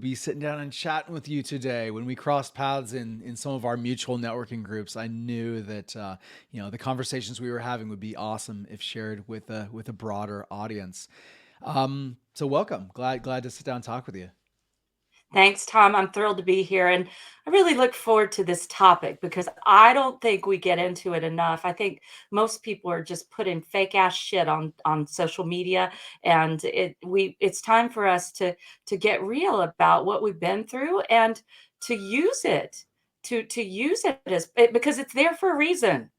be sitting down and chatting with you today. When we crossed paths in some of our mutual networking groups, I knew that the conversations we were having would be awesome if shared with a broader audience. So welcome. Glad to sit down and talk with you. Thanks, Tom. I'm thrilled to be here. And I really look forward to this topic because I don't think we get into it enough. I think most people are just putting fake ass shit on social media. And it's time for us to get real about what we've been through and to use it, to use it because it's there for a reason.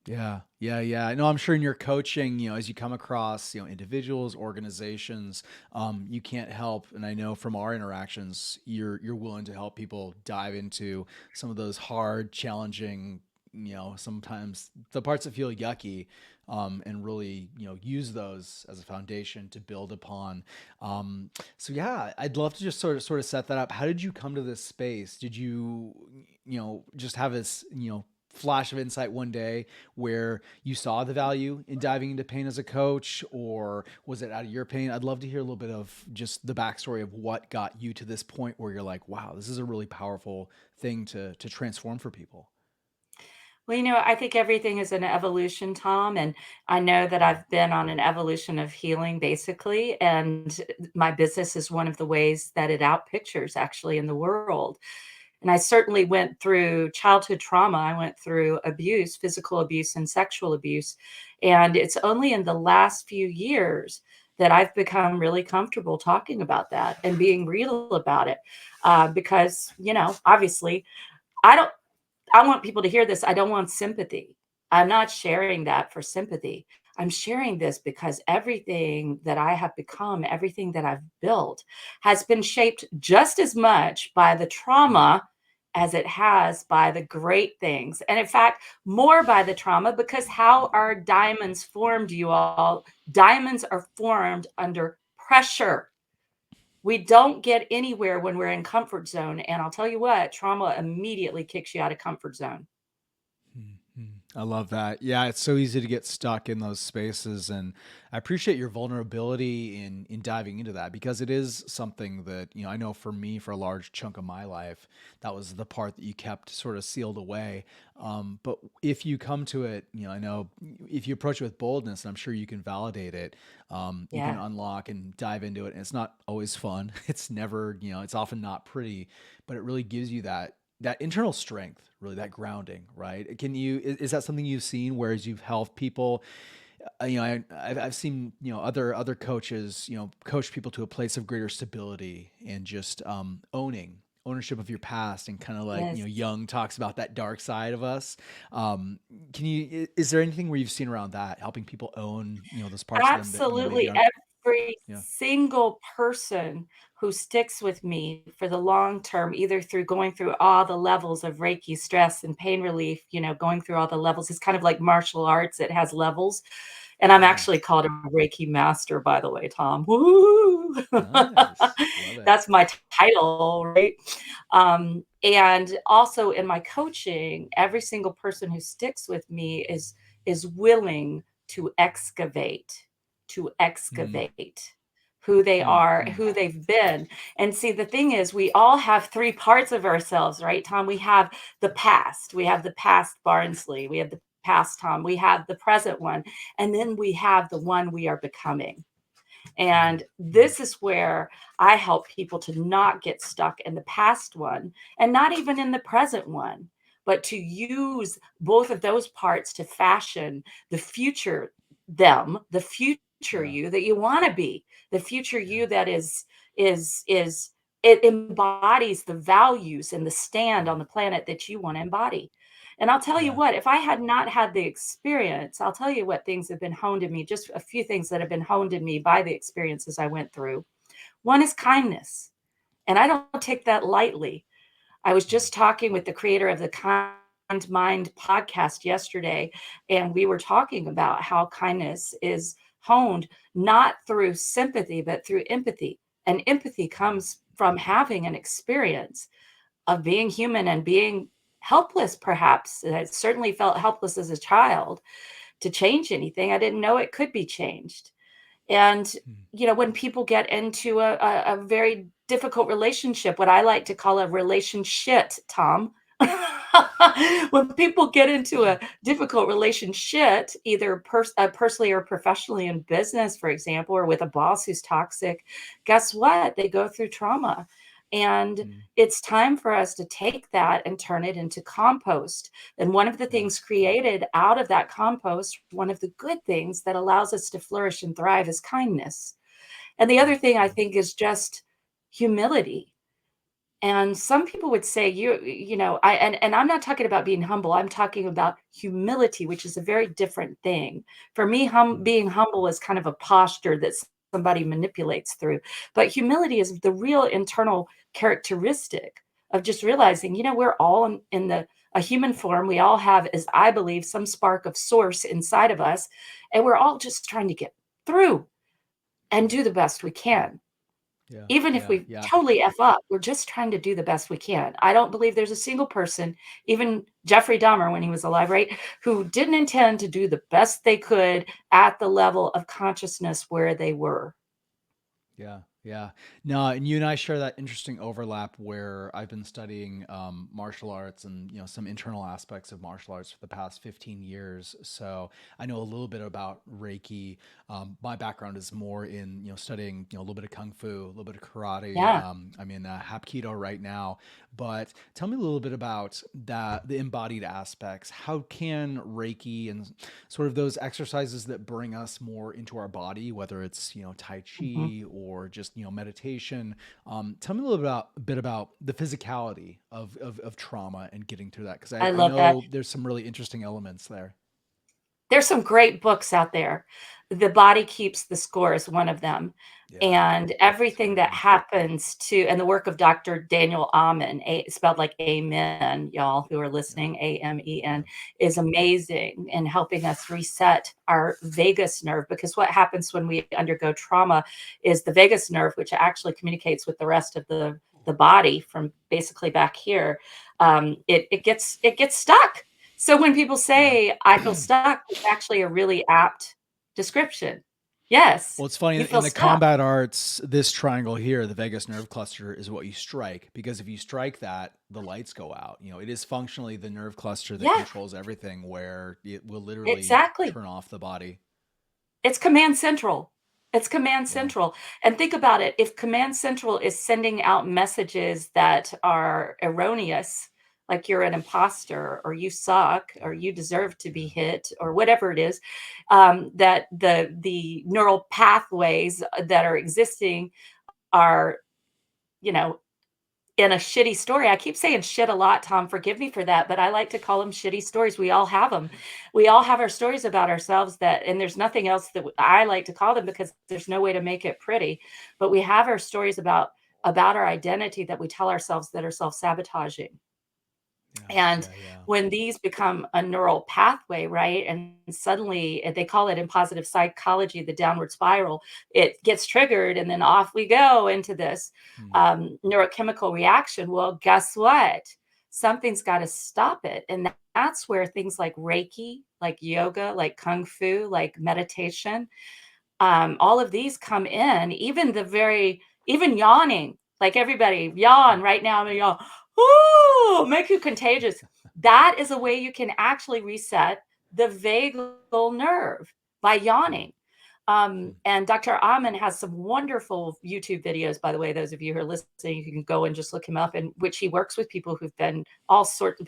Yeah. I know I'm sure in your coaching, as you come across, individuals, organizations, you can't help. And I know from our interactions, you're willing to help people dive into some of those hard, challenging, sometimes the parts that feel yucky, and really, use those as a foundation to build upon. So yeah, I'd love to just sort of set that up. How did you come to this space? Did you, just have this, flash of insight one day where you saw the value in diving into pain as a coach, or was it out of your pain? I'd love to hear a little bit of just the backstory of what got you to this point where you're like, wow, this is a really powerful thing to transform for people. Well, I think everything is an evolution, Tom, and I know that Yeah. I've been on an evolution of healing basically, and my business is one of the ways that it outpictures actually in the world. And I certainly went through childhood trauma. I went through abuse, physical abuse and sexual abuse. And it's only in the last few years that I've become really comfortable talking about that and being real about it. Because, obviously, I don't I want people to hear this. I don't want sympathy. I'm not sharing that for sympathy. I'm sharing this because everything that I have become, everything that I've built has been shaped just as much by the trauma as it has by the great things. And in fact, more by the trauma because how are diamonds formed, you all? Diamonds are formed under pressure. We don't get anywhere when we're in comfort zone. And I'll tell you what, trauma immediately kicks you out of comfort zone. Mhm. I love that. Yeah, it's so easy to get stuck in those spaces, and I appreciate your vulnerability in diving into that because it is something that I know for me for a large chunk of my life that was the part that you kept sort of sealed away. But if you come to it, I know if you approach it with boldness, and I'm sure you can validate it. You can Yeah. unlock and dive into it, and it's not always fun. It's never, it's often not pretty, but it really gives you that internal strength, really that grounding, right? Is that something you've seen, whereas you've helped people? I've seen other coaches coach people to a place of greater stability and just ownership of your past, and kind of like Yes. Jung talks about that dark side of us. Is there anything where you've seen around that helping people own those parts of them that maybe Absolutely. aren't? Every Yeah. single person who sticks with me for the long term, either through going through all the levels of Reiki stress and pain relief, going through all the levels, it's kind of like martial arts. It has levels. And I'm Yeah. actually called a Reiki master, by the way, Tom. Woo! Nice. Love it. That's my title, right? And also in my coaching, every single person who sticks with me is willing to Mm, excavate who they mm, are, mm. who they've been. And see, the thing is, we all have three parts of ourselves, right, Tom? We have the past, we have the past Barnsley, we have the past Tom, we have the present one, and then we have the one we are becoming. Mm, And mm. this is where I help people to not get stuck in the past one and not even in the present one, but to use both of those parts to fashion the future the future Yeah, you that you want to be, the future yeah, you that is it embodies the values and the stand on the planet that you want to embody. And I'll tell you yeah. what, if I had not had the experience, I'll tell you what things have been honed in me, just a few things that have been honed in me by the experiences I went through. One is kindness. And I don't take that lightly. I was Mm, just talking with the creator of the Kind Mind podcast yesterday, and we were talking about how kindness is honed not through sympathy, but through empathy. And empathy mm. comes from having an experience of being human and being helpless, perhaps. And I certainly felt helpless as a child to change anything. I didn't know it could be changed. And, Mm. when people get into a very difficult relationship, what I like to call a relationship, Tom. When people get into a difficult relationship, either personally or professionally in business, for example, or with a boss who's toxic, guess what? They go through trauma. And Mm, it's time for us to take that and turn it into compost. And one of the yeah. things created out of that compost, one of the good things that allows us to flourish and thrive is kindness. And the other Mm, thing I yeah. think is just humility. And some people would say you know, and I'm not talking about being humble. I'm talking about humility, which is a very different thing. For me, Mm, being humble is kind of a posture that somebody manipulates through. But humility is the real internal characteristic of just realizing, you know, we're all in the a human form. We all have, as I believe, some spark of source inside of us, and we're all just trying to get through and do the best we can. yeah. Even if Yeah. we Yeah. totally F up, we're just trying to do the best we can. I don't believe there's a single person, even Jeffrey Dahmer when he was alive, right, who didn't intend to do the best they could at the level of consciousness where they were. Yeah, yeah. No, and you and I share that interesting overlap where I've been studying martial arts and some internal aspects of martial arts for the past 15 years. So I know a little bit about Reiki. My background is more in studying a little bit of kung fu, a little bit of karate. Yeah, I'm in Hapkido right now. But tell me a little bit about the embodied aspects. How can Reiki and sort of those exercises that bring us more into our body, whether it's Tai mhm. Chi or just meditation. Tell me a little bit about the physicality of trauma and getting through that because I I love that. know there's some really interesting elements there. There's some great books out there. The Body Keeps the Score is one of them, Yeah, and it's a everything great that one. happens to and the work of Dr. Daniel Amen, spelled like amen, y'all who are Yeah, listening, yeah. Amen, is amazing in helping us reset our vagus nerve, because what happens when we undergo trauma is the vagus nerve, which actually communicates with the rest of the body from basically back here, it gets stuck. So when people Yeah. say, "I feel stuck," it's actually a really apt description. Yes, Well, it's funny you in feel the stuck. combat arts, this triangle here, the vagus nerve cluster, is what you strike because if you strike that, the lights go out. It is functionally the nerve cluster that Yeah, controls everything, where it will literally exactly. turn off the body. It's command central. It's command Yeah. central. And think about it, if command central is sending out messages that are erroneous, like you're an imposter or you suck or Yeah. you deserve to be Yeah. hit or whatever it is, that the neural pathways that are existing are, you know, in a shitty story. I keep saying shit a lot, Tom, forgive me for that, but I like to call them shitty stories. We all have them. We all have our stories about ourselves that and there's nothing else that I like to call them because there's no way to make it pretty, but we have our stories about our identity that we tell ourselves that are self-sabotaging. Yeah. And Yeah. Yeah. when these become a neural pathway, right? And suddenly they call it in positive psychology the downward spiral, it gets triggered and then off we go into this Hmm. neurochemical reaction. Well, guess what? Something's got to stop it. And that's where things like Reiki, like yoga, like Kung Fu, like meditation, all of these come in, even yawning, like everybody yawn right now. I'm gonna yawn. Ooh, make you contagious. That is a way you can actually reset the vagal nerve by Hmm. yawning. Hmm. And Dr. Amen has some wonderful YouTube videos, by the way, those of you who are listening, you can go and just look him up, in which he works with people who've been in all sorts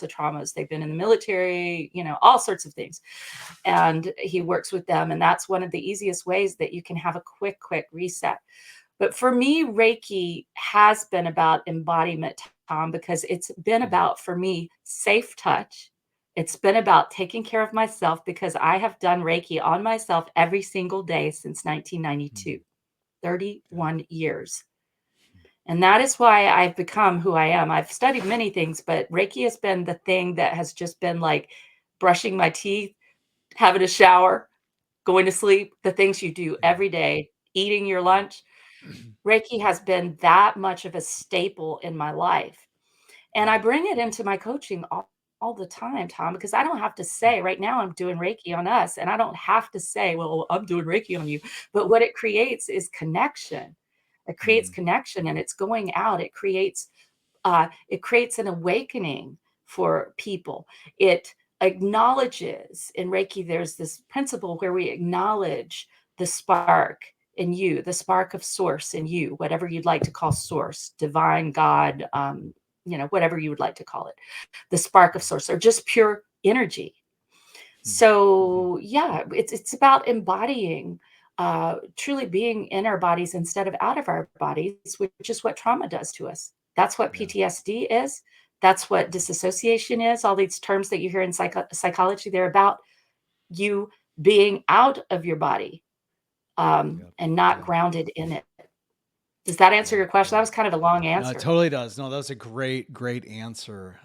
of traumas. They've been in the military, all sorts of things, and he works with them, and that's one of the easiest ways that you can have a quick reset. But for me, Reiki has been about embodiment, Tom, because it's been Hmm. about, for me, safe touch. It's been about taking care of myself because I have done Reiki on myself every single day since Hmm. 1992, Yeah. 31 years. And that is why I've become who I am. I've studied many things, but Reiki has been the thing that has just been like brushing my teeth, having a shower, going to sleep, the things you do Yeah. every day, eating your Yeah. lunch. Reiki has been that much of a staple in my life. And Yeah. I bring it into my coaching all the time, Tom, because I don't have to Hmm. say, right now I'm doing Reiki on us, and I don't have to say, well, I'm doing Reiki on you. But what it creates is connection. It creates Mm, connection, and it's going out. It creates an awakening for people. It acknowledges in Reiki, there's this principle where we acknowledge the spark in you, the spark of source in you, whatever you'd like to call source, divine, God, whatever you would like to call it, the spark of mm, source, or just pure energy. mm, mhm. So yeah, it's about embodying, truly being in our bodies instead of out of our bodies, which is what trauma does to us. That's what Yeah. PTSD is. That's what disassociation is. All these terms that you hear in psychology, they're about you being out of your body, Yep. and not Yeah. grounded in it. Does that answer Yeah. your question? That Yeah. was kind of a long No, it answer. totally does. No, that was a great, great answer.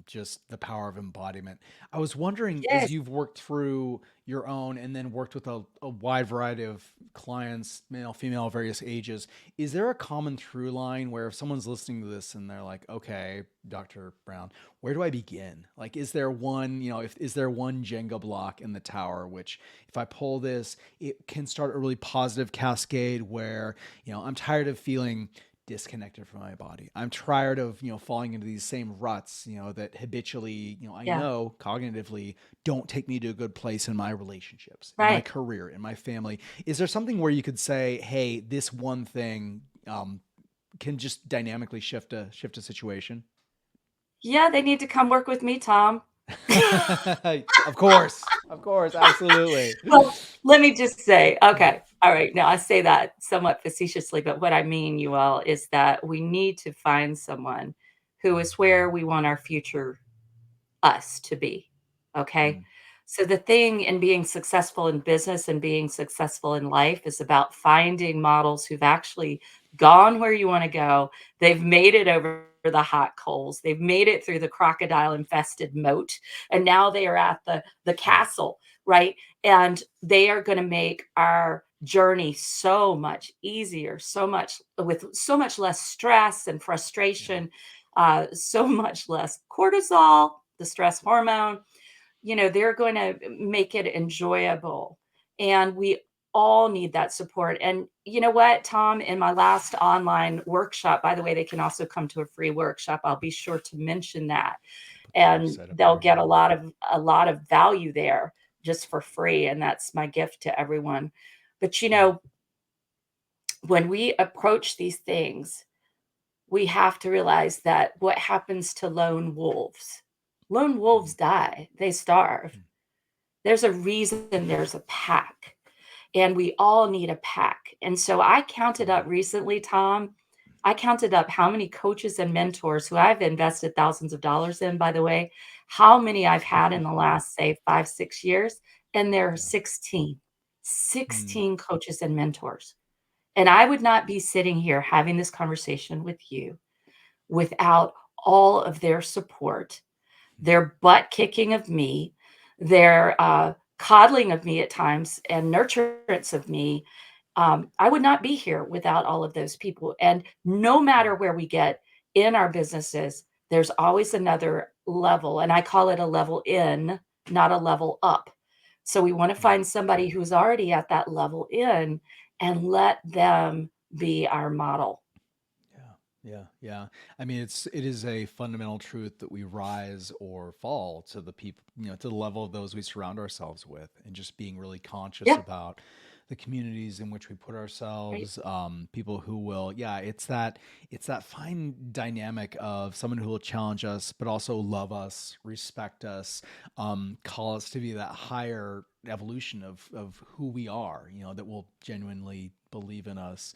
Just the power of embodiment. I was wondering, as Yes. you've worked through your own and then worked with a wide variety of clients, male, female, various ages, is there a common through line where if someone's listening to this and they're like, okay, Dr. Brown, where do I begin? Like, is there one, if is there one Jenga block in the tower, which if I pull this, it can start a really positive cascade where, I'm tired of feeling disconnected from my body. I'm tired of, falling into these same ruts, that habitually, I Yeah. know cognitively don't take me to a good place in my relationships, in my Right. career, in my family. Is there something where you could say, hey, this one thing can just dynamically shift a situation? Yeah, they need to come work with me, Tom. Of course, absolutely. Well, let me just say, okay, all right. Now I say that somewhat facetiously, but what I mean, you all, is that we need to find someone who is where we want our future us to be. Okay. Mm, So the thing in being successful in business and being successful in life is about finding models who've actually gone where you want to go. They've made it over the hot coals. They've made it through the crocodile infested moat. And now they are at the mm, castle, right? And they are going to make our journey so much easier, so much with so much less stress and yeah. frustration, so much less cortisol, the stress hormone. They're going to make it enjoyable. And we all need that support. And you know what, Tom, in my last online workshop, by the way, they can also come to a free workshop. I'll be sure to mention that. Put the And website up they'll there. get a lot of value there just for free. And that's my gift to everyone. But Mm, when we approach these things, we have to realize that what happens to lone mm, wolves die, they starve. mm, There's a reason there's a pack, and we all need a pack. And so I counted mm, up recently, Tom, I counted up how many coaches and mentors who I've invested thousands of dollars in, by the way, how many I've had in the last, say, 5, 6 years, and there are yeah. 16, Mm, 16 coaches and mentors. And I would not be sitting here having this conversation with you without all of their support, mm, their butt kicking of me, their coddling of me at times, and nurturance of me. I would not be here without all of those people. And no mm, matter where we get in our businesses, there's always another level. And I call it a level in, not a level up. So we want to mm. find somebody who's already at that level in and let them be our model. Yeah, yeah, yeah. I mean, it is a fundamental truth that we rise or fall to the people, to the level of those we surround ourselves with, and just being really conscious Yeah, about the communities in which we put right. ourselves, people who will, yeah, it's that fine dynamic of someone who will challenge us, but also love us, respect us, call us to be that higher evolution of who we are, that will genuinely believe in us.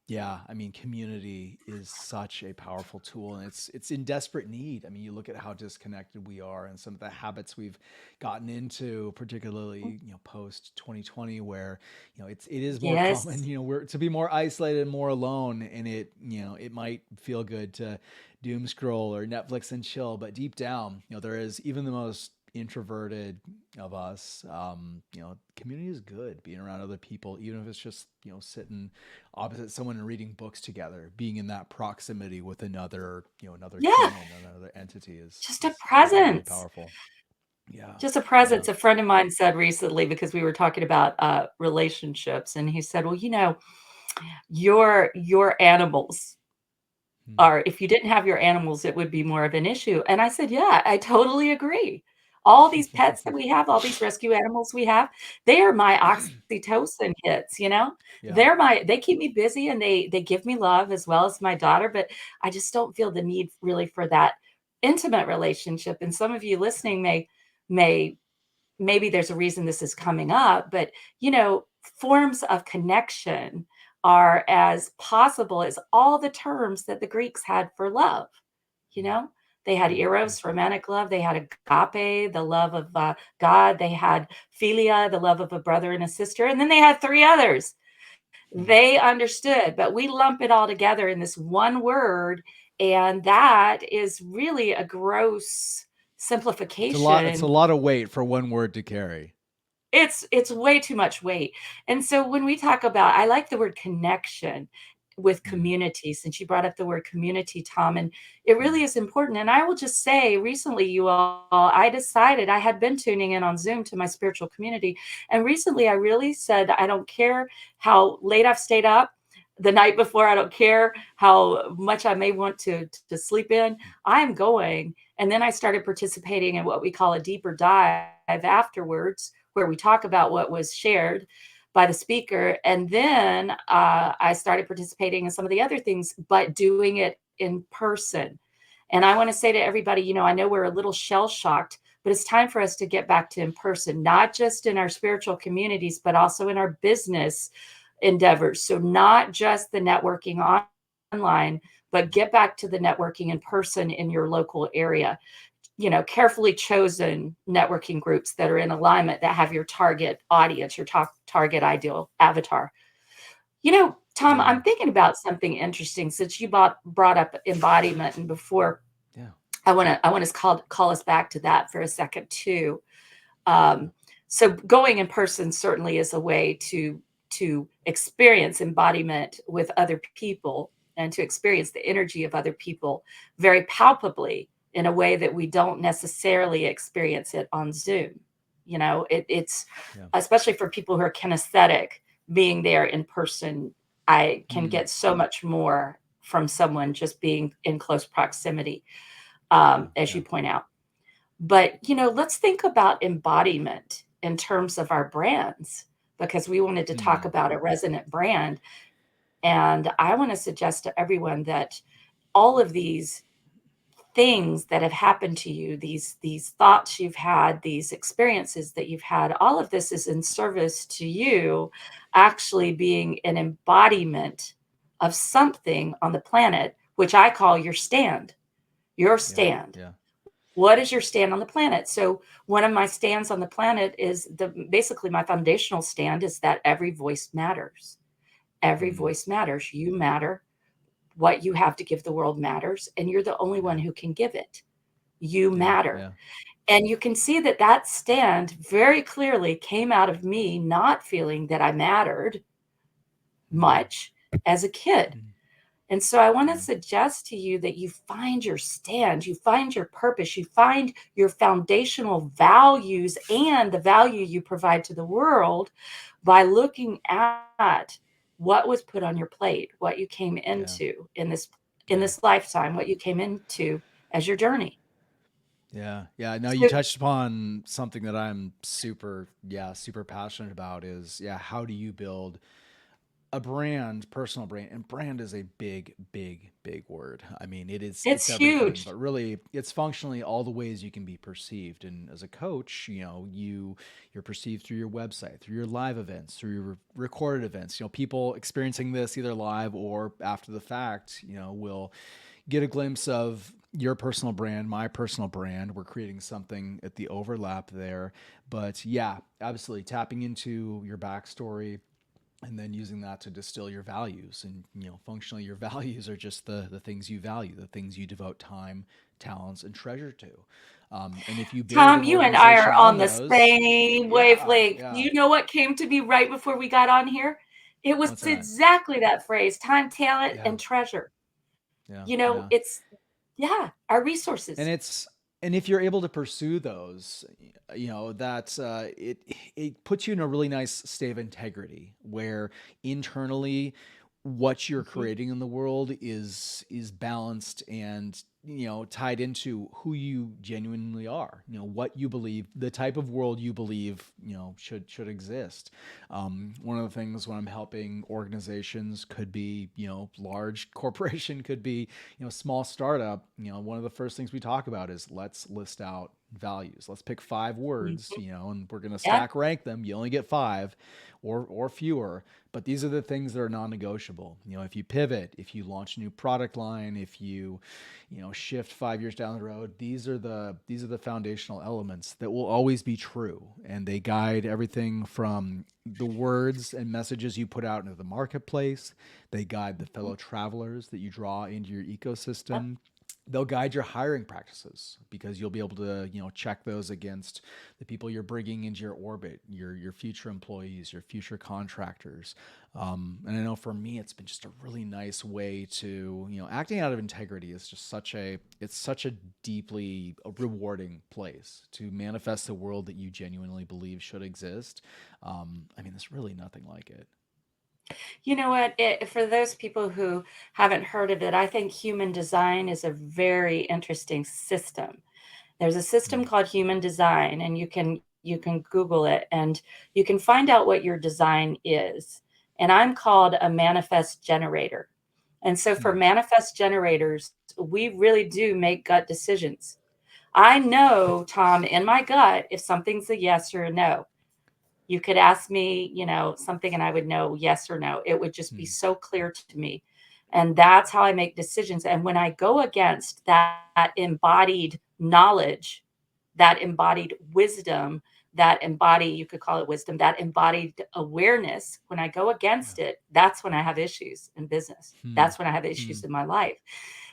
Yeah, I mean, community is such a powerful tool, and it's in desperate need. I mean, you look at how disconnected we are, and some of the habits we've gotten into, particularly post 2020, where it is more common, Yes. we're to be more isolated and more alone, and it might feel good to doom scroll or Netflix and chill, but deep down, there is even the most introverted of us. Community is good. Being around other people, even if it's just sitting opposite someone and reading books together, being in that proximity with another Yeah. human, another entity is Just a is really presence. powerful. Yeah, Just a yeah. presence. A friend of mine said recently, because we were talking about relationships, and he said, well, Your animals Hmm. are, if you didn't have your animals, it would be more of an issue. And I said, yeah, I totally agree. All these pets that we have, all these rescue animals we have, they are my oxytocin hits, you know? Yeah. They keep me busy and they give me love as well as my daughter, but I just don't feel the need really for that intimate relationship. And some of you listening may maybe there's a reason this is coming up, but forms of connection are as possible as all the terms that the Greeks had for love. You Mm, know, they had mm, mm, eros, romantic love. They had agape, the love of God. They had philia, the love of a brother and a sister. And then they had three others. mm. They understood, but we lump it all together in this one word. And that is really a gross It's a lot. It's a simplification. lot of weight for one word to carry. It's way too much weight. And so when we talk about, I like the word connection with Mm, community, since you brought up the word community, Tom, and it really mm, is important. And I will just say recently, you all, I decided I had been tuning in on Zoom to my spiritual community. And recently I really said, I don't care how late I've stayed up the night before. I don't care how much I may want to sleep in. I'm going. And then I started participating in what we call a deeper dive afterwards, where we talk about what was shared by the speaker. And then I started participating in some of the other things, but doing it in person. And I want to say to everybody, I know we're a little shell shocked, but it's time for us to get back to in person, not just in our spiritual communities, but also in our business endeavors. So, not just the networking online, but get back to the networking in person in your local area. Carefully chosen networking groups that are in alignment, that have your target audience, your target ideal avatar. Tom, yeah. I'm thinking about something interesting since you brought up embodiment, and before Yeah. I want to call us back to that for a second too. Um, so going in person certainly is a way to experience embodiment with other people and to experience the energy of other people very palpably in a way that we don't necessarily experience it on Zoom. It's Yeah. especially for people who are kinesthetic, being there in person. I can Mm, get so much more from someone just being in close proximity, yeah. as Yeah. you point out. But, let's think about embodiment in terms of our brands, because we wanted to talk Mm, about a resonant brand. And I want to suggest to everyone that all of these things that have happened to you, these thoughts you've had, these experiences that you've had, all of this is in service to you actually being an embodiment of something on the planet, which I call your stand. Your yeah. stand. Yeah. What is your stand on the planet? So one of my stands on the planet is basically my foundational stand is that every voice matters. Every Mm, voice matters. You matter. What you have to give the world matters, and you're the only one yeah. who can give it. You Yeah. matter. Yeah. And you can see that that stand very clearly came out of me not feeling that I mattered Mm, much as a kid. mm, And so I want to yeah. suggest to you that you find your stand, you find your purpose, you find your foundational values and the value you provide to the world by looking at what was put on your plate, what you came Yeah. into in Yeah. this lifetime, what you came into as your journey. Yeah, yeah. No, you So touched upon something that I'm super passionate about is, yeah, how do you build a brand, personal brand? And brand is a big word. I mean, it's it's everything, huge. but really it's functionally all the ways you can be perceived. And as a coach, you're perceived through your website, through your live events, through your recorded events. People experiencing this either live or after the fact, will get a glimpse of your personal brand, my personal brand. We're creating something at the overlap there. But yeah, absolutely tapping into your backstory and then using that to distill your values. And, functionally, your values are just the things you value, the things you devote time, talents, and treasure to. And if you build Tom, an you and I are organization on on the those, same yeah, wavelength. yeah. You know what came to me right before we got on here? It was What's that? exactly that phrase, time, talent, Yeah, and treasure. yeah, yeah. It's, yeah, our and resources. it's and if you're able to pursue those, that it puts you in a really nice state of integrity where internally what you're Mhm. creating in the world is balanced and tied into who you genuinely are, what you believe, the type of world you believe should exist. One of the things when I'm helping organizations, could be large corporation, could be small startup, one of the first things we talk about is, let's list out values. Let's pick 5 words, Mhm. and we're going to Yeah. stack rank them. You only get 5 or fewer, but these are the things that are non-negotiable. If you pivot, if you launch a new product line, if you shift 5 years down the road, these are the foundational elements that will always be true, and they guide everything from the words and messages you put out into the marketplace. They guide the Mhm. fellow travelers that you draw into your Yep. ecosystem. They'll guide your hiring practices, because you'll be able to check those against the people you're bringing into your orbit, your future employees, your future contractors. And I know for me, it's been just a really nice way to, acting out of integrity is just such a deeply rewarding place to manifest the world that you genuinely believe should exist. I mean, there's really nothing like it. You know what? For those people who haven't heard of it, I think human design is a very interesting system. There's a system Mm, called human design, and you can Google it, and you can find out what your design is. And I'm called a manifest generator. And so for mm, manifest generators, we really do make gut decisions. I know, Tom, in my gut, if something's a yes or a no. You could ask me, something and I would know yes or no. It would just be mm, so clear to me. And that's how I make decisions. And when I go against that embodied knowledge, that embodied wisdom, you could call it wisdom, that embodied awareness, when I go yeah. against it, that's when I have issues in business. Mm, That's when I have issues mm, in my life.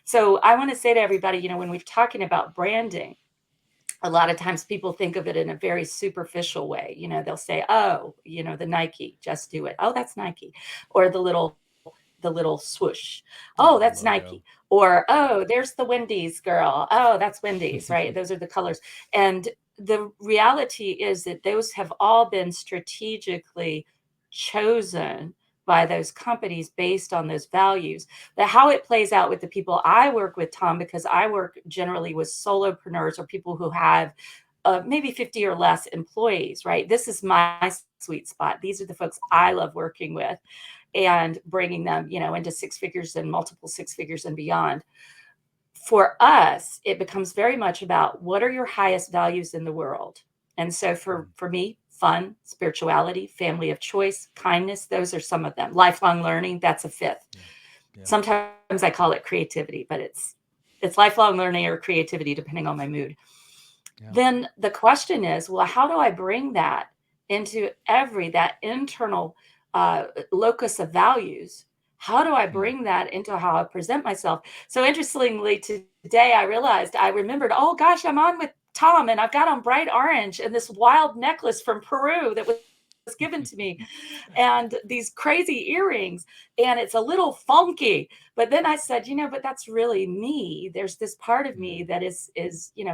So I want to say to everybody, when we're talking about branding, a lot of times people think of it in a very superficial way. They'll say, "Oh, the Nike, just do it. Oh, that's Nike." Or the little swoosh. yeah, Oh, the that's logo. Nike. Or, oh, there's the Wendy's girl. Oh, that's Wendy's, right? Those are the colors. And the reality is that those have all been strategically chosen by those companies based on those values. That how it plays out with the people I work with, Tom, because I work generally with solopreneurs or people who have maybe 50 or less employees, right? This is my sweet spot. These are the folks I Yeah. love working with and bringing them, into 6 figures and multiple 6 figures and beyond. For us, it becomes very much about what are your highest values in the world. And so for Mm, for me, fun, spirituality, family of choice, kindness, those are some of them. Lifelong learning, that's a fifth. yeah. Yeah. Sometimes I call it creativity, but it's lifelong learning or creativity depending on my mood. Yeah. Then the question is, well, how do I bring that into that internal locus of values? How do I Mm, bring that into how I present myself? So interestingly, today I remembered, oh gosh, I'm on with Tom and I've got on bright orange and this wild necklace from Peru that was given to me and these crazy earrings and it's a little funky, but then I said, but that's really me. There's this part of me mm, that is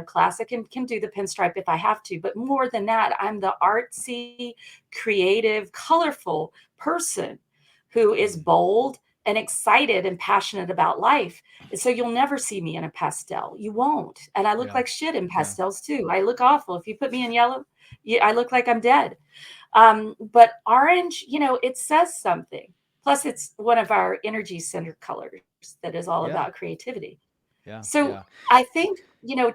classic and can do the pinstripe if I have to, but more than that, I'm the artsy, creative, colorful person who is mm, bold and excited and passionate about life. And so you'll never see me in a pastel. You won't. And I look yeah. like shit in Yeah. pastels too. I look awful. If you put me in yellow, I look like I'm dead. But orange, it says something. Plus, it's one of our energy center colors that is all Yeah. about creativity. Yeah. So Yeah. I think,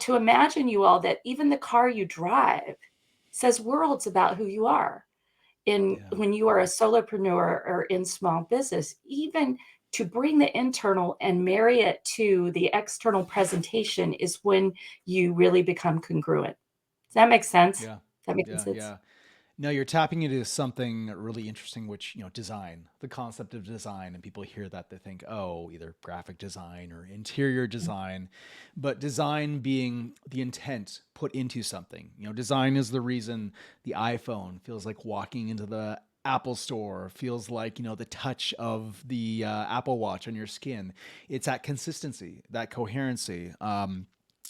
to imagine you all that even the car you drive says worlds about who you are. In Yeah. when you are a solopreneur or in small business, even to bring the internal and marry it to the external presentation is when you really become congruent. Does that make sense? Is Yeah. that making Yeah. sense? Yeah. No, you're tapping into something really interesting, which, design, the concept of design. And people hear that, they think, oh, either graphic design or interior design. But design being the intent put into something. Design is the reason the iPhone feels like walking into the Apple store, feels like, the touch of the Apple Watch on your skin. It's that consistency, that coherency.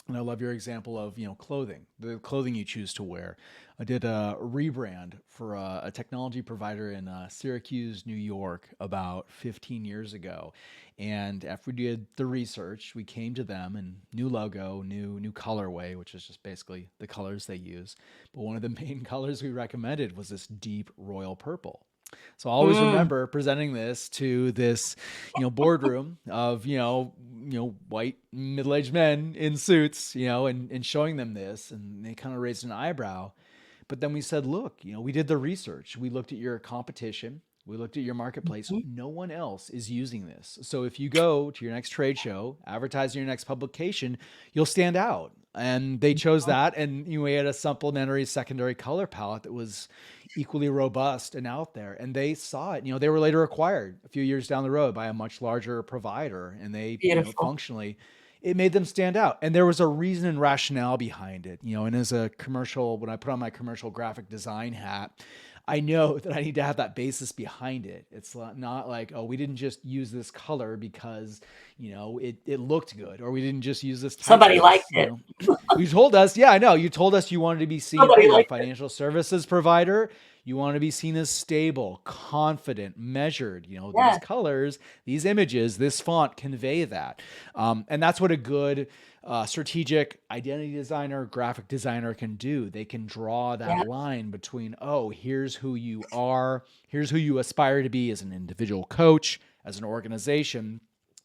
And I love your example of, clothing, the clothing you choose to wear. I did a rebrand for a technology provider in Syracuse, New York, about 15 years ago. And after we did the research, we came to them and new logo, new colorway, which is just basically the colors they use. But one of the main colors we recommended was this deep royal purple. So I always Mm, remember presenting this to this, boardroom of, white middle-aged men in suits, and showing them this, and they kind of raised an eyebrow. But then we said, look, we did the research. We looked at your competition. We looked at your marketplace. mhm. No one else is using this. So if you go to your next trade show, advertise in your next publication, you'll stand out. And they chose that. And we had a supplementary secondary color palette that was equally robust and out there. And they saw it. They were later acquired a few years down the road by a much larger provider. And they, Beautiful. functionally, it made them stand out. And there was a reason and rationale behind it. And as a commercial, when I put on my commercial graphic design hat, I know that I need to have that basis behind it. It's not like, oh, we didn't just use this color because, it looked good, or we didn't just use this Somebody liked typeface. it. You told us, yeah, I know. You told us you wanted to be seen, Somebody you're a liked it. financial services provider. You want to be seen as stable, confident, measured. These Yeah. colors, these images, this font convey that. And that's what a good strategic identity designer, graphic designer can do. They can draw that Yeah. line between, oh, here's who you are, here's who you aspire to be as an individual coach, as an organization.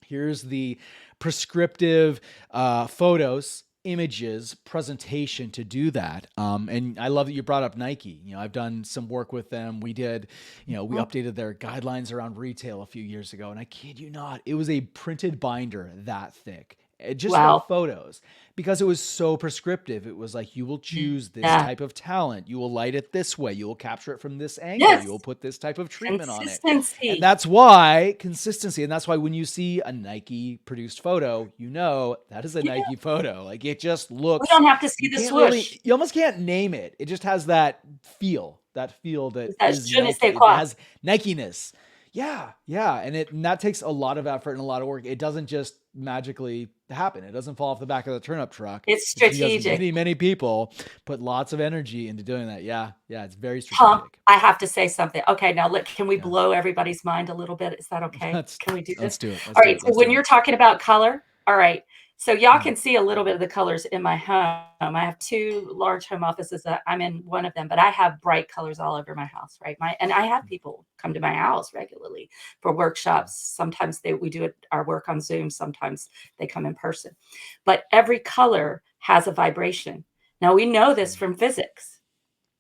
Here's the prescriptive photos, images, presentation to do that. And I love that you brought up Nike. I've done some work with them. We did, we Mhm. updated their guidelines around retail a few years ago. And I kid you not, it was a printed binder that thick. Just no Wow. photos, because it was so prescriptive. It was like, you will choose this Yeah. type of talent. You will light it this way. You will capture it from this angle. You will Yes. put this type of treatment on it. And Consistency. that's why consistency. And that's why when you see a Nike produced photo, that is a Yeah. Nike photo. Like, it just We looks, don't have to see you the can't swoosh. really, you almost can't name it. It just has that feel that That is je ne Nike. sais It quoi. has Nike-ness. Yeah, yeah. And that takes a lot of effort and a lot of work. It doesn't just magically happen. It doesn't fall off the back of the turnip truck. It's It's because strategic. many, many people put lots of energy into doing that. Yeah, yeah. It's very Tom, strategic. I have to say something. Okay, now look, can we Yeah. blow everybody's mind a little bit? Is that okay? Let's Can we do let's this? do it. Let's All do right, it. so Let's when do you're it. talking about color, all right, so y'all Hmm. can see a little bit of the colors in my home. I have 2 large home offices that I'm in one of them, but I have bright colors all over my house, right? And I have people come to my house regularly for Yeah. workshops. Sometimes we do our work on Zoom, sometimes they come in person. But every color has a vibration. Now we know this Hmm. from physics.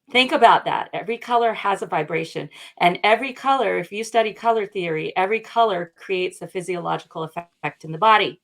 Think about that. Every color has a vibration. And every color, if you study color theory, every color creates a physiological effect in the body.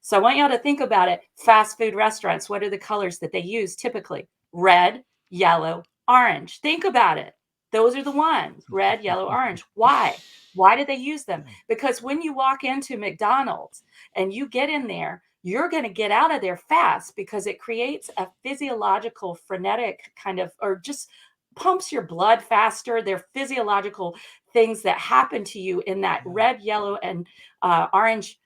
So I want y'all to think about it. Fast food restaurants, what are the colors that they use typically? Red, yellow, orange. Think about it. Those are the ones red, yellow, orange. Why? Why do they use them? Yeah. Because when you walk into McDonald's and you get in there, you're going to get out of there fast because it creates a physiological, frenetic kind of, or just pumps your blood faster. They're physiological things that happen to you in that Yeah. red, yellow, and orange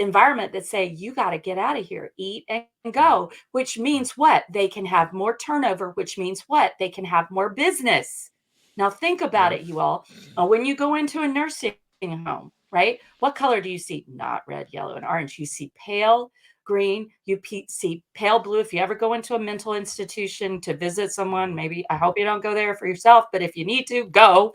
environment that say you got to get out of here, eat and Yeah. go, which means what? They can have more turnover, which means what? They can have more business. Now think about Yep. it, you all. When you go into a nursing home, right? What color do you see? Not red, yellow, and orange. You see pale green, you see pale blue. If you ever go into a mental institution to visit someone, maybe I hope you don't go there for yourself, but if you need to, go.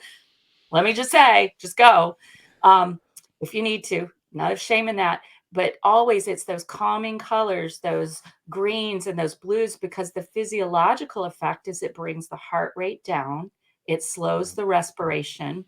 Let me just say, just go. Um, if you need to, not of shame in that, but always it's those calming colors, those greens and those blues, because the physiological effect is it brings the heart rate down, it slows Right. the respiration,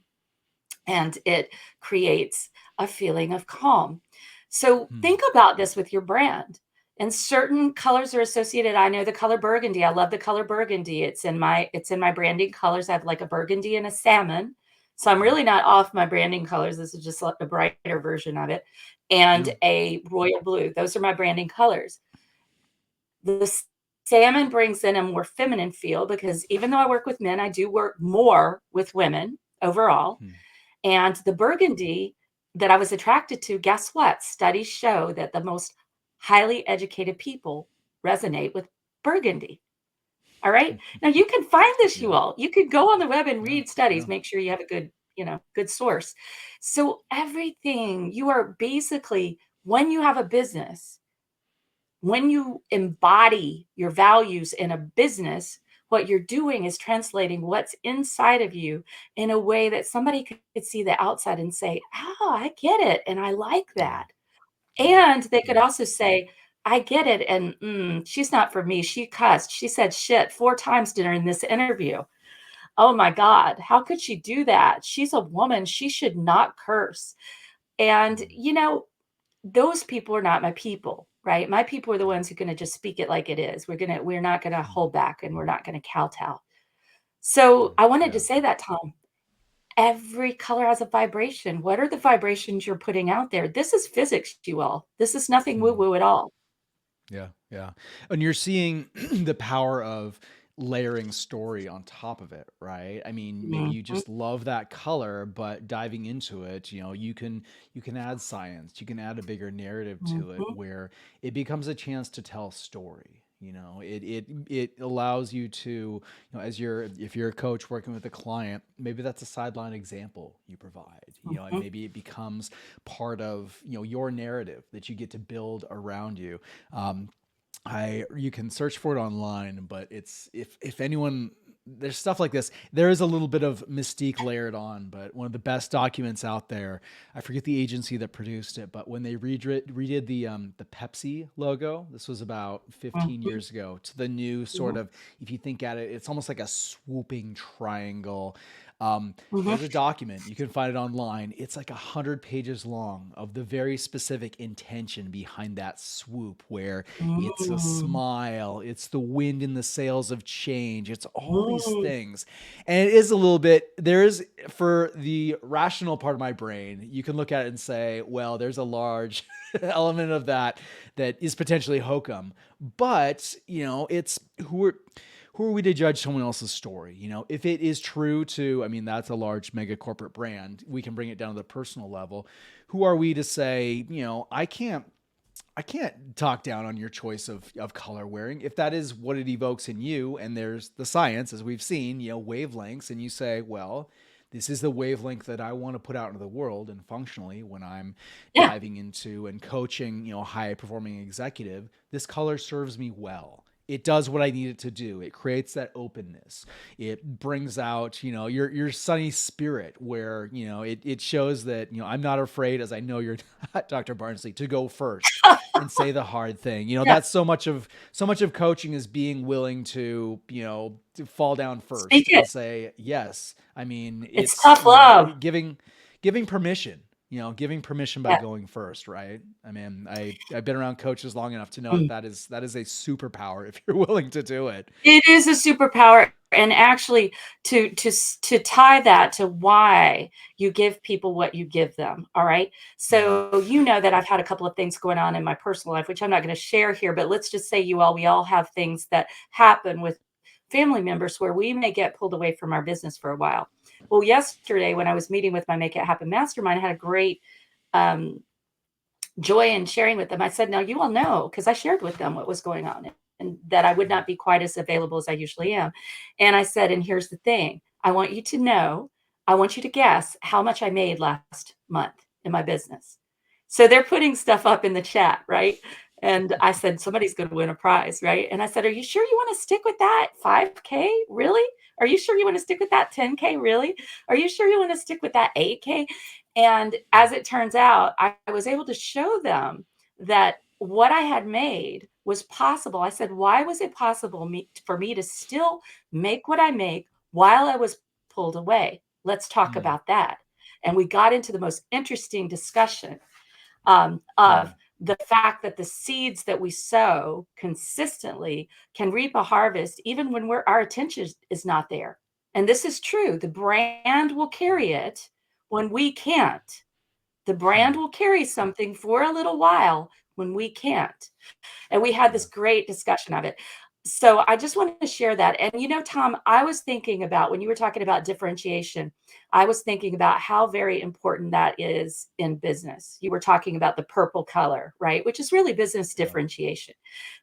and it creates a feeling of calm. So Hmm. think about this with your brand. And certain colors are associated. I know the color burgundy. I love the color burgundy. It's in my branding colors. I have like a burgundy and a salmon. So I'm Yep. really not off my branding colors. This is just like a brighter version of it. And Yeah. a royal blue. Those are my branding colors. The salmon brings in a more feminine feel because even though I work with men, I do work more with women overall. Hmm. And the burgundy that I was attracted to, guess what? Studies show that the most highly educated people resonate with burgundy. All right. Now you can find this, you Yeah. all. You could go on the web and Yeah. read studies, Yeah. make sure you have a good, good source. So everything you are basically, when you have a business, when you embody your values in a business, what you're doing is translating what's inside of you in a way that somebody could see the outside and say, "Oh, I get it, and I like Yeah. that." Yeah. And they could Yeah. also say, "I get it, and, she's not for me. She cussed. She said shit 4 times during this interview. Oh my god, how could she do that? She's a woman. She should not curse." And, Mm. those people are not my people, right? My people are the Yeah. ones who are gonna just speak it like it is. We're not gonna Mm. hold back, and we're not gonna kowtow. So, Mm. I wanted to Yeah. say that, Tom. Every color has a vibration. What are the vibrations you're putting out there? This is physics, you all. This is nothing Mm. woo-woo at all. Yeah, yeah. And you're seeing the power of layering story on top of it, right? I mean, maybe you Mhm, just love that color, but diving into it, you can add science, you can add a bigger narrative to it mhm. where it becomes a chance to tell story. It allows you to, as you're if you're a coach working with a client, maybe that's a sideline example you provide. And Mhm. maybe it becomes part of, your narrative that you get to build around you. um, I You can search for it online, but it's if anyone, there's stuff like this. There is a little bit of mystique layered on, but one of the best documents out there. I forget the agency that produced it, but when they redid the Pepsi logo, this was about 15 Mhm. years ago, to the new sort Mhm. of, if you think at it, it's almost like a swooping triangle. Um, Mhm. there's a document, you can find it online. It's like 100 pages long of the very specific intention behind that swoop, where it's a Mm. smile, it's the wind in the sails of change, it's all these Mm. things. And it is a little bit, there is, for the rational part of my brain, you can look at it and say, well, there's a large element of that that is potentially hokum. But, it's who are we to judge someone else's story? If it is true to, I mean, that's a large mega corporate brand. We can bring it down to the personal level. Who are we to say, I can't talk down on your choice of color wearing. If that is what it evokes in you, and there's the science, as we've seen, wavelengths, and you say, well, this is the wavelength that I want to put out into the world, and functionally, when I'm Yeah. diving into and coaching, a high performing executive, this color serves me well. It does what I need it to do. It creates that openness. It brings out, your sunny spirit, where, it shows that, I'm not afraid, as I know you're not, Dr. Barnsley, to go first and say the hard thing. Yeah. That's so much of coaching is being willing to, to fall down Speak first it. and say yes. I mean, It's it's, tough love. giving permission. Giving permission by Yeah. going first, right? I mean, I've been around coaches long enough to know that Mm. that is a superpower if you're willing to do it. It is a superpower, and actually, to tie that to why you give people what you give them, all right? Mm, So, you know that I've had a couple of things going on in my personal life, which I'm not gonna share here, but let's just say we all have things that happen with family members where we may get pulled away from our business for a while. Well, yesterday when I was meeting with my Make It Happen mastermind, I had a great, um, joy in sharing with them. I said, "Now you all know," because I shared with them what was going on and that I would mm, not be quite as available as I usually am. And I said, "And here's the thing. I want you to know, I want you to guess how much I made last month in my business." So they're putting stuff up in the chat, right? And I said, "Somebody's going to win a prize, right?" And I said, "Are you sure you want to stick with that? 5K? Really? Are you sure you want to stick with that 10K? Really? Are you sure you want to stick with that 8K?" And mm, as it turns out, I was able to show them that what I had made was possible. I said, "Why was it possible for me to still make what I make while I was pulled away? Let's talk mm, about that." And we got into the most interesting discussion mm, of the fact that the seeds that we sow consistently can reap a harvest even when our attention is not there. And this is true. The brand will carry it when we can't. The brand mm, will carry something for a little while when we can't. And we had yeah. this great discussion of it. So I just wanted to share that. And Tom, I was thinking about when you were talking about differentiation, I was thinking about how very important that is in business. You were talking about the purple color, right? Which is really business Yeah. differentiation.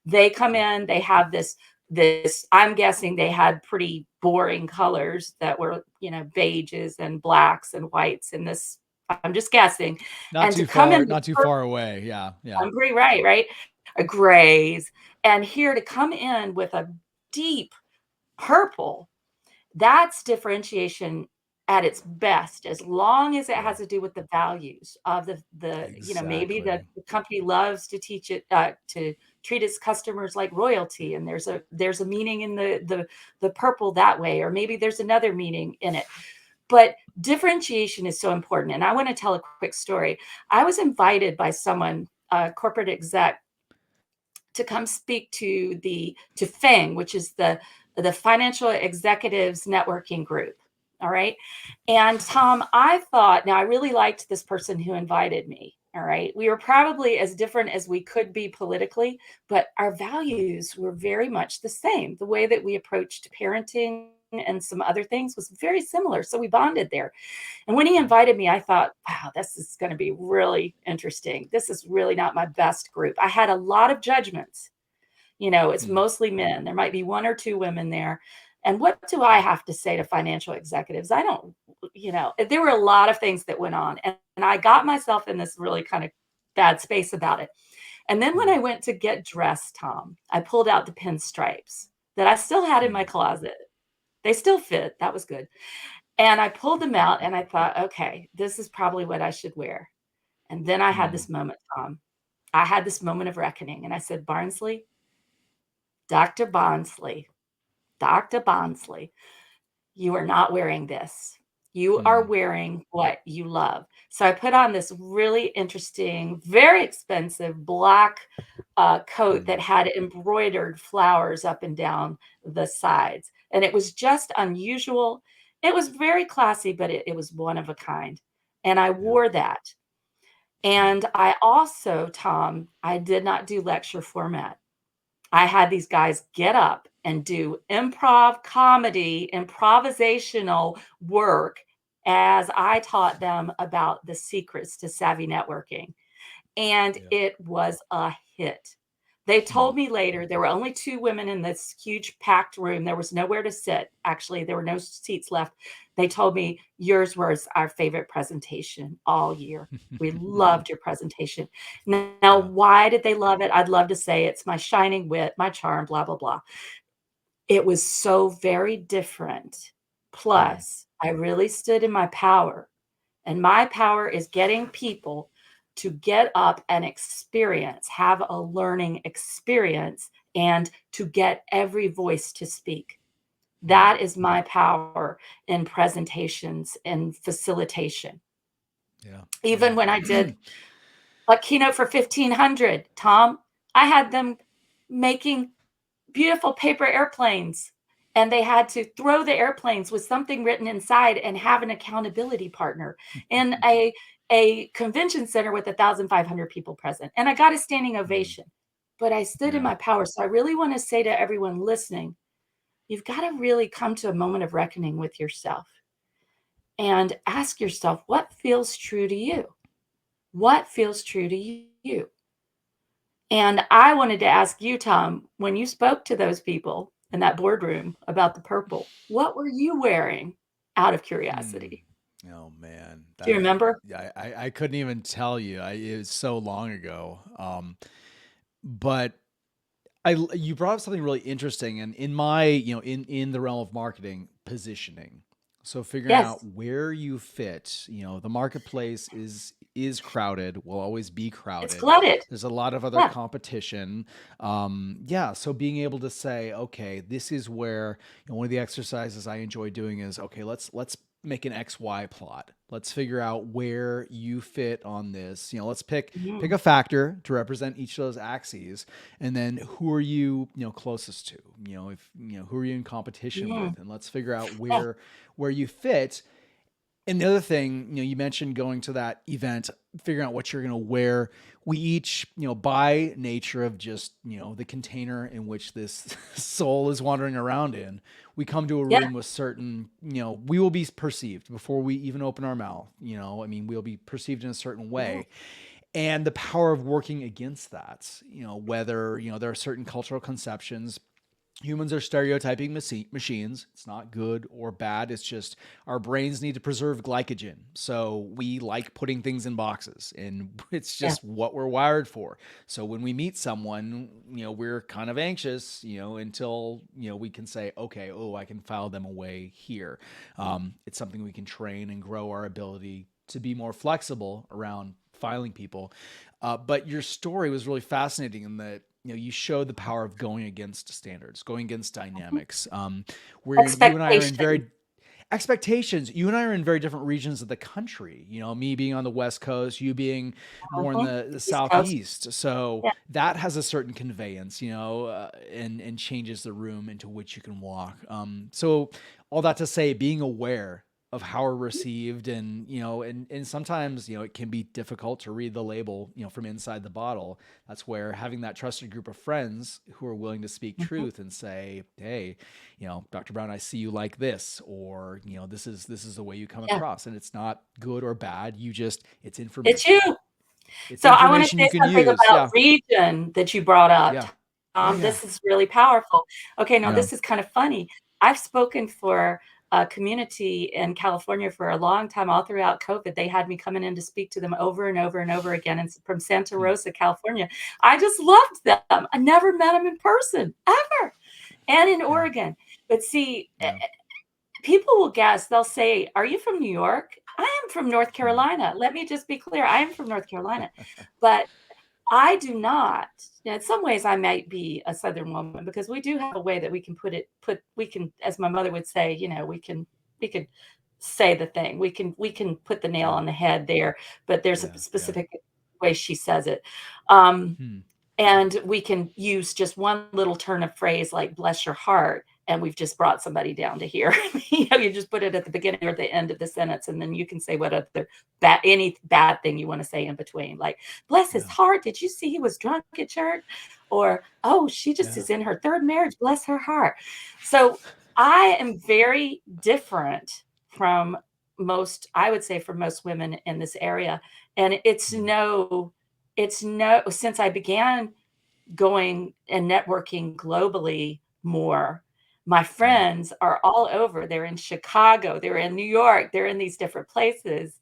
They come Yep. in, they have this, I'm guessing they had pretty boring colors that were, beiges and blacks and whites and this, I'm just guessing. And to come in with Not too far away. Yeah. Yeah. I'm pretty right, right? Grays. And here to come in with a deep purple, that's differentiation at its best, as long as it Yeah. has to do with the values of maybe Exactly. the company loves to teach it to treat its customers like royalty, and there's a meaning in the purple that way, or maybe there's another meaning in it. But differentiation is so important. And I want to tell a quick story. I was invited by someone, a corporate exec, to come speak to FANG, which is the Financial Executives Networking Group. All right. And Tom, I thought, now I really liked this person who invited me. All right. We were probably as different as we could be politically, but our values were very much the same. The way that we approached parenting and some other things was very similar. So we bonded there. And when he Yeah. invited me, I thought, wow, this is going to be really interesting. This is really not my best group. I had a lot of judgments. It's Mm. mostly men. There might be one or two women there. And what do I have to say to financial executives? I don't, there were a lot of things that went on. And I got myself in this really kind of bad space about it. And then when Mm. I went to get dressed, Tom, I pulled out the pinstripes that I still had in my Mm. closet. They still fit. That was good. And I pulled them out and I thought, okay, this is probably what I should wear. And then I had Mm. this moment, Tom. I had this moment of reckoning. And I said, Barnsley, Dr. Barnsley, Dr. Barnsley, you are not wearing this. You are Mm. wearing what you love. So I put on this really interesting, very expensive black coat Mm. that had embroidered flowers up and down the sides. And it was just unusual. It was very classy, but it was one of a kind. And I Yeah. wore that. Mm. And I also, Tom, I did not do lecture format. I had these guys get up and do improv comedy, improvisational work as I taught them about the secrets to savvy networking. And Yeah. it was a hit. They Mm. told me later there were only two women in this huge packed room. There was nowhere to sit. Actually, there were no seats left. They told me yours was our favorite presentation all year. We loved your presentation. Now, Yeah. why did they love it? I'd love to say it's my shining wit, my charm, blah, blah, blah. It was so very different. Mm. Plus, I really stood in my power, and my power is getting people to get up and experience, have a learning experience, and to get every voice to speak. Mm. That is my power in presentations and facilitation. Yeah. Even when I Yeah. did a keynote for 1,500, Tom, I had them making beautiful paper airplanes, and they had to throw the airplanes with something written inside and have an accountability partner in a convention center with 1,500 people present. And I got a standing Mm. ovation, but I stood in Yeah. my power. So I really want to say to everyone listening, you've got to really come to a moment of reckoning with yourself and ask yourself what feels true to you? What feels true to you? And I wanted to ask you, Tom, when you spoke to those people in that boardroom about the purple, what were you wearing out of Mm. curiosity? Oh man, Do you that remember? yeah, I couldn't even tell you. It was so long ago. But you brought up something really interesting, and in my in the realm of marketing, positioning. So figuring out Yes, where you fit. The marketplace is crowded. Will always be it's crowded. glutted. There's a lot of other Yeah. competition. Yeah. So being able to say, okay, this is where one of the exercises I enjoy doing is okay. Let's make an XY plot. Let's figure out where you fit on this. Let's pick Mhm. a factor to represent each of those axes, and then who are you closest to, if who are you in competition Mhm. with, and let's figure out Yeah. where you fit. And the other thing, you mentioned going to that event, figuring out what you're going to wear. We each, by nature of just, the container in which this soul is wandering around in, we come to a Yeah. room with certain, we will be perceived before we even open our mouth. I mean, we'll be perceived in a certain Yeah. way. And the power of working against that, whether, there are certain cultural conceptions. Humans are stereotyping machines. It's not good or bad. It's just our brains need to preserve glycogen. So we like putting things in boxes, and it's Yeah. just what we're wired for. So when we meet someone, we're kind of anxious, until, we can say, okay, oh, I can file them away here. It's something we can train and grow our ability to be more flexible around filing people. But your story was really fascinating in that, you show the power of going against standards, going against Mhm. dynamics. Where you and I are in Expectation. very expectations. You and I are in very different regions of the country. Me being on the West Coast, you being more in Mhm. the East Coast. Southeast. So Yeah. that has a certain conveyance, and changes the room into which you can walk. So all that to say, being aware of how we're received, and and sometimes it can be difficult to read the label from inside the bottle. That's where having that trusted group of friends who are willing to speak Mhm. truth and say, hey, Dr. Brown, I see you like this, or this is the way you come Yeah. across, and it's not good or bad. It's It's information. you. It's So I wanna information say you can something use. about Yeah. region that you brought up, Yeah. Yeah. Tom. Yeah. This is really powerful. Okay, now Yeah. this is kind of funny. I've spoken for a community in California for a long time, all throughout COVID. They had me coming in to speak to them over and over and over again, and from Santa Hmm. Rosa, California. I just loved them. I never met them in person, ever, and in Yeah. Oregon. But see, Yeah. people will guess. They'll say, "Are you from New York?" I am from North Hmm. Carolina. Let me just be clear. I am from North Carolina. But I do not. Yeah, in some ways, I might be a Southern woman because we do have a way that we can we can, as my mother would say, we could say the thing. We can put the nail Yeah. on the head there, but there's a Yeah. Yeah. specific way she says it. Um, Hmm. and we can use just one little turn of phrase like bless your heart, and we've just brought somebody down to here. You just put it at the beginning or the end of the sentence, and then you can say what other any bad thing you want to say in between. Like, bless his Yeah. heart. Did you see he was drunk at church? Or, oh, she just Yeah. is in her third marriage. Bless her heart. So I am very different from most, I would say, for most women in this area. And Hmm. since I began going and networking globally more, my Yeah. friends are all over. They're in Chicago, they're in New York, they're in these different places.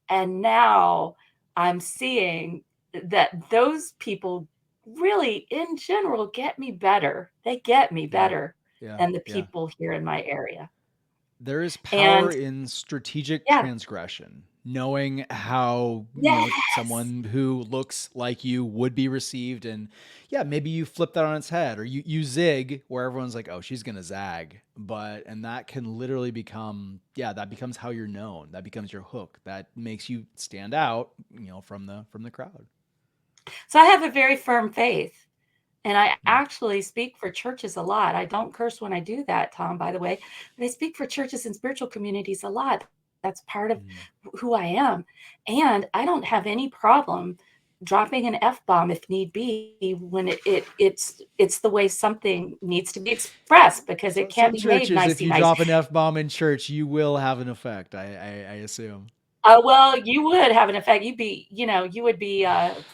And now I'm seeing that those people really, in general, get me better. They get me Yeah. better Yeah. than the Yeah. people here in my area. There is power And in strategic yeah, transgression, knowing how, yes. someone who looks like you would be received. And yeah, maybe you flip that on its head, or you zig where everyone's like, oh, she's going to zag. And that can literally become, yeah, that becomes how you're known. That becomes your hook. That makes you stand out, from the crowd. So I have a very firm faith. And I Hmm. actually speak for churches a lot. I don't curse when I do that, Tom, by the way, but I speak for churches and spiritual communities a lot. That's part of Hmm. who I am. And I don't have any problem dropping an F bomb if need be when it's the way something needs to be expressed because it can't Some be made churches, if nicey you nice. drop an F bomb in church, you will have an effect. I assume. Well, you would have an effect. You would be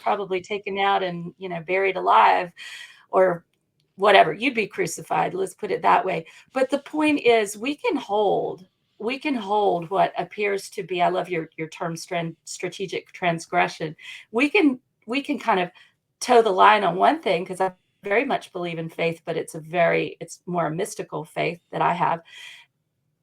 probably taken out and buried alive or whatever. You'd be crucified. Let's put it that way. But the point is, we can hold what appears to be. I love your term, strategic transgression. We can we can kind of toe the line on one thing because I very much believe in faith, but it's more a mystical faith that I have,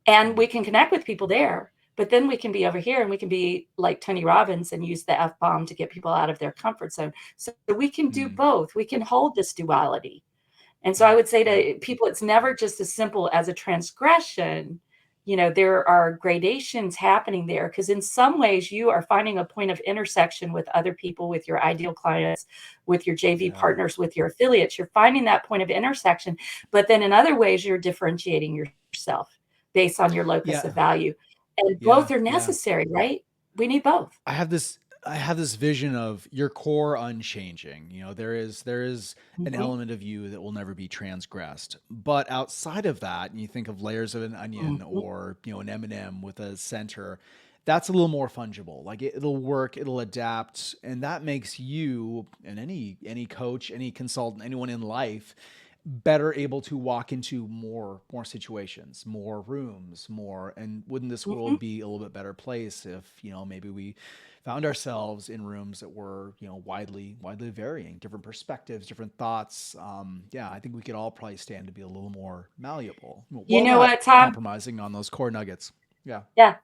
and Hmm. we can connect with people there. But then we can be over here and we can be like Tony Robbins and use the F bomb to get people out of their comfort zone. So we can do Hmm. both. We can hold this duality. And so I Yeah. would say Yeah. to people, it's never just as simple as a transgression. There are gradations happening there because in some ways you are finding a point of intersection with other people, with your ideal clients, with your JV Yeah. partners, with your affiliates. You're finding that point of intersection. But then in other ways, you're differentiating yourself based on your locus Yeah. of value. and Yeah. both are Yeah. necessary, right? We need both. I have this I have this vision of your core unchanging. There is an Mhm, element of you that will never be transgressed. But outside of that, and you think of layers of an onion mhm, or, an M&M with a center, that's a little more fungible. Like it'll work, it'll adapt, and that makes you and any coach, any consultant, anyone in life better able to walk into more situations, more rooms, more. And wouldn't this mhm. world be a little bit better place if, maybe we found ourselves in rooms that were, widely varying, different perspectives, different thoughts. Yeah, I think we could all probably stand to be a little more malleable You while know not what, Tom? compromising on those core nuggets. Yeah. Yeah.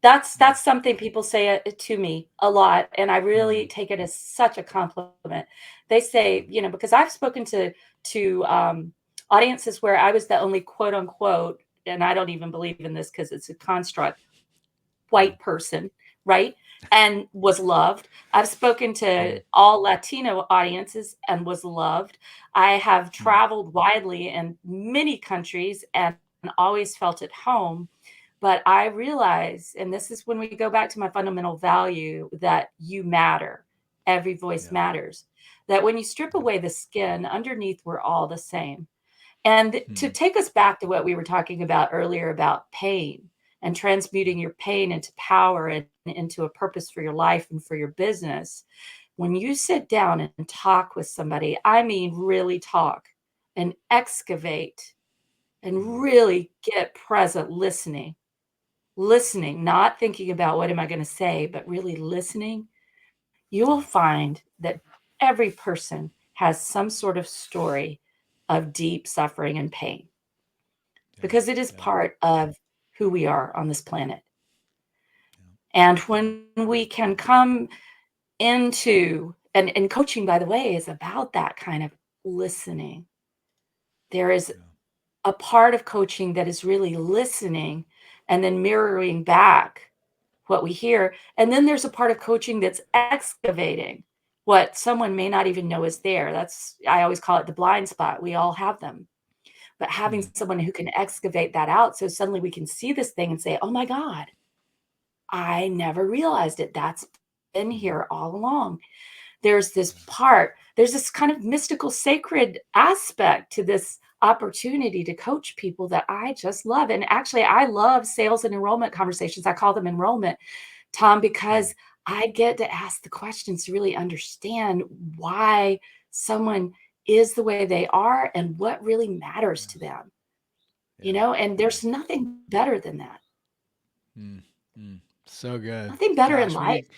That's Yeah. that's something people say, to me a lot, and I really Mm, take it as such a compliment. They yeah. say, because I've spoken to audiences where I was the only quote unquote, and I don't even believe in this because it's a construct, Yeah. white person, right? And was loved. I've spoken to Mm, all Latino audiences and was loved. I have mm, traveled widely in many countries and always felt at home. But I realize, and this is when we go back to my fundamental value that you matter, every voice yeah. matters. That when you strip Yeah. away the skin, underneath, we're all the same. And to Mm, take us back to what we were talking about earlier about pain and yeah. transmuting your pain into power and into a purpose for your life and for your business, when you sit down and talk with somebody, I mean, really talk and excavate and Mm, really get present listening, not thinking about what am I going to say, but really listening, you will yeah. find that every person has some sort of story of deep suffering and pain Yeah. because it is Yeah. part of who we are on this planet. Yeah. And Yeah. when we can come into, and coaching, by the way, is about that kind of listening. There is Yeah. a part of coaching that is really listening and then mirroring back what we hear. And then there's a part of coaching that's excavating what someone may not even know is there. That's, I always call it the blind spot. We all have them. But having Mm, someone who can excavate that out so suddenly we can see this thing and say, oh my God, I never realized it. That's been mm, here all along. There's this yeah. part, there's this kind of mystical, sacred aspect to this opportunity to coach people that I just love. And actually, I love sales and enrollment conversations. I call them enrollment, Tom, Mm, because I get to ask the questions to really understand why someone is the way they are and what really matters yeah. to them, Yeah. and Yeah. there's nothing better than that. Mm, mm. So good. Nothing better in Gosh, life. we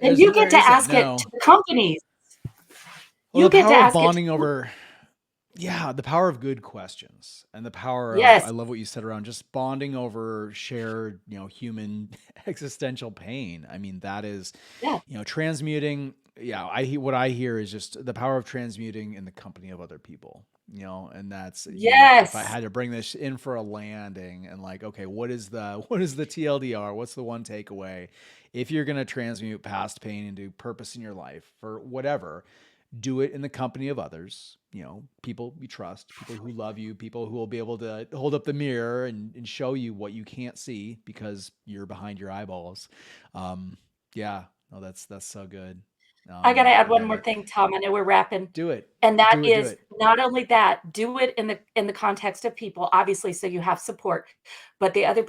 And there's you there get to isn't ask it to no. the companies. Well, the You get to power of ask it to bonding the over, yeah, the power of good questions and the power of, I yes. love what you said around just bonding over shared, human existential pain. I mean, that is, Yeah. transmuting. Yeah, what I hear is just the power of transmuting in the company of other people. And that's, if I Yes. had to bring this in for a landing and like, okay, what is the what is the TLDR? What's the one takeaway? If you're gonna transmute past pain into purpose in your life for whatever, do it in the company of others, people you trust, people who love you, people who will be able to hold up the mirror and show you what you can't see because you're behind your eyeballs. Um, yeah, no, that's so good. I gotta add one Yeah, more that thing, Tom. I know we're wrapping. do it, And that do it, do is it. not only that, do it in the context of people, obviously, so you have support. But the other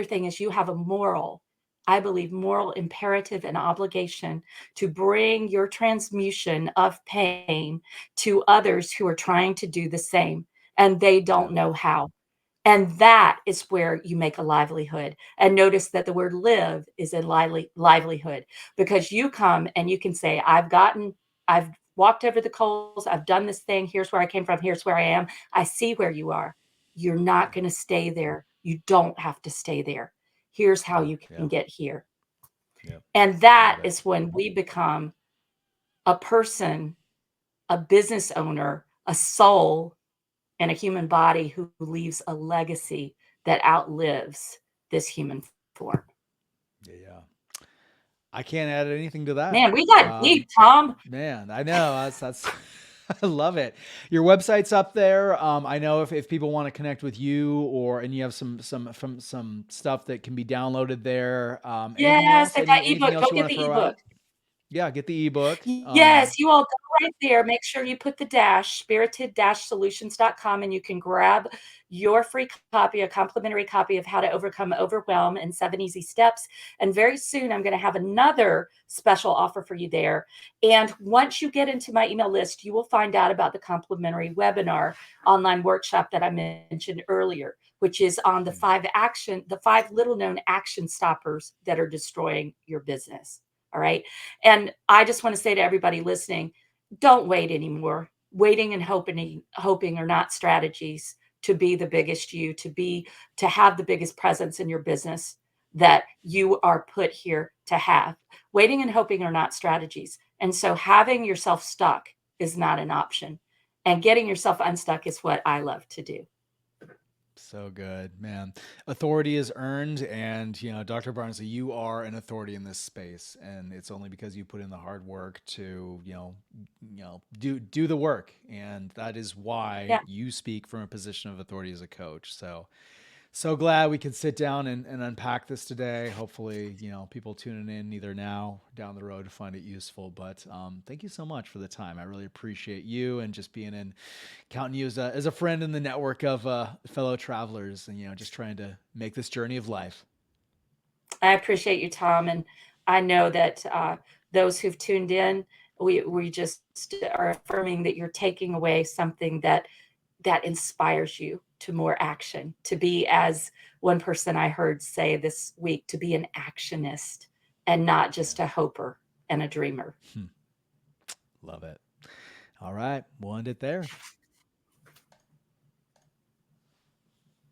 thing is you have a moral, I believe, moral imperative and obligation to bring your transmutation of pain to others who are trying to do the same, and they Yeah, don't know how. And that is where you make a livelihood. And notice that the word live is in livelihood because you come and you can say, I've walked over the coals, I've done this thing, here's where I came from, here's where I am. I see where you are. You're not yeah, going to stay there. You don't have to stay there. Here's how yeah, you yeah, can get here. yeah. And Love that it. is when we become a person, a business owner, a soul, and a human body who leaves a legacy that outlives this human form. Yeah, yeah. I can't add anything to that. Man, we got deep, Tom. Man, I know that's I love it. Your website's up there. I know if people want to connect with you, or and you have some stuff that can be downloaded there. Anything Yes, else? they've got Anything ebook. Go else you get want to the throw ebook. out? Yeah, get the ebook. Yes, you all go right there. Make sure you put the dash, spirited-solutions.com, and you can grab your free copy, a complimentary copy of How to Overcome Overwhelm in 7 Easy Steps. And very soon, I'm going to have another special offer for you there. And once you get into my email list, you will find out about the complimentary webinar online workshop that I mentioned earlier, which is on the five little known action stoppers that are destroying your business. All right. And I just want to say to everybody listening, don't wait anymore. Waiting and hoping are not strategies to be the biggest you, to have the biggest presence in your business that you are put here to have. Waiting and hoping are not strategies. And so having yourself stuck is not an option. And getting yourself unstuck is what I love to do. So good, man. Authority is earned, and Dr. Barnsley, you are an authority in this space, and it's only because you put in the hard work to, do the work, and that is why Yeah. you speak from a position of authority as a coach. So glad we could sit down and unpack this today. Hopefully, people tuning in either now, down the road, find it useful. But thank you so much for the time. I really appreciate you and just being in, counting you as a friend in the network of fellow travelers, and just trying to make this journey of life. I appreciate you, Tom, and I know that those who've tuned in, we just are affirming that you're taking away something that inspires you to more action, to be, as one person I heard say this week, to be an actionist and not just a Yes. hoper and a dreamer. Love it. All right, we'll end it there.